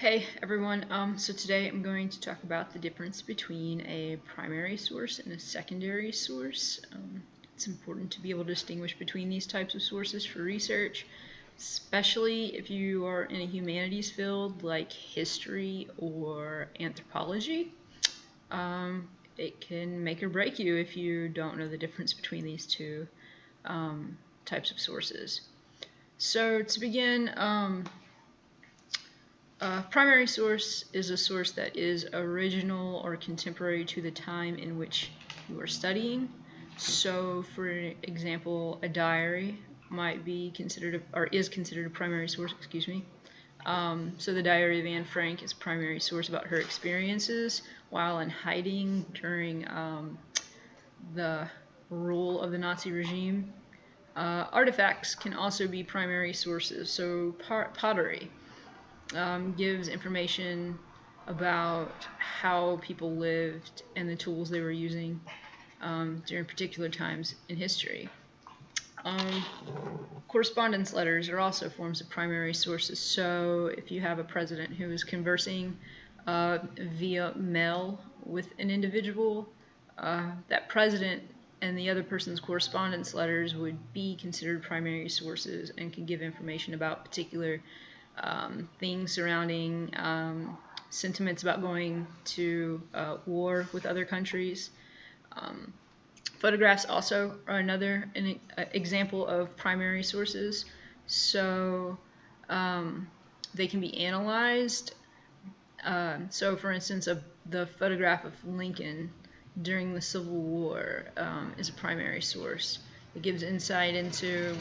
Hey everyone, so today I'm going to talk about the difference between a primary source and a secondary source. It's important to be able to distinguish between these types of sources for research, especially if you are in a humanities field like history or anthropology. It can make or break you if you don't know the difference between these two types of sources. So to begin, primary source is a source that is original or contemporary to the time in which you are studying. So, for example, a diary might be considered, or is considered a primary source, excuse me. So the diary of Anne Frank is a primary source about her experiences while in hiding during the rule of the Nazi regime. Artifacts can also be primary sources, so pottery gives information about how people lived and the tools they were using during particular times in history. Correspondence letters are also forms of primary sources. So if you have a president who is conversing via mail with an individual, that president and the other person's correspondence letters would be considered primary sources and can give information about particular things surrounding sentiments about going to war with other countries. Photographs also are another example of primary sources. So they can be analyzed. So for instance, the photograph of Lincoln during the Civil War is a primary source. It gives insight into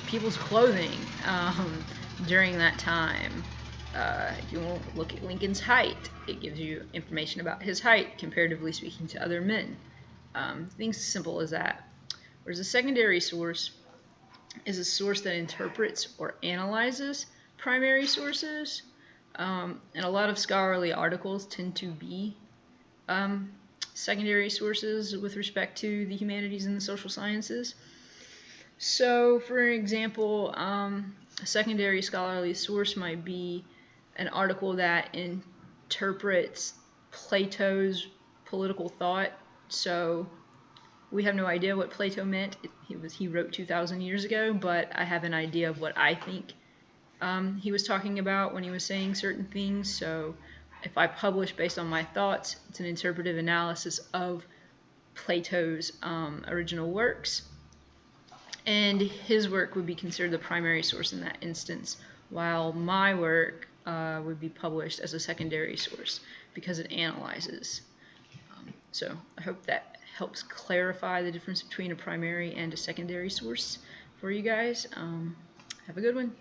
people's clothing during that time. If you want to look at Lincoln's height, it gives you information about his height, comparatively speaking to other men. Things as simple as that. Whereas a secondary source is a source that interprets or analyzes primary sources. And a lot of scholarly articles tend to be secondary sources with respect to the humanities and the social sciences. So, for example, a secondary scholarly source might be an article that interprets Plato's political thought. So we have no idea what Plato meant. He wrote 2,000 years ago, but I have an idea of what I think he was talking about when he was saying certain things. So if I publish based on my thoughts, it's an interpretive analysis of Plato's original works. And his work would be considered the primary source in that instance, while my work would be published as a secondary source because it analyzes. So I hope that helps clarify the difference between a primary and a secondary source for you guys. Have a good one.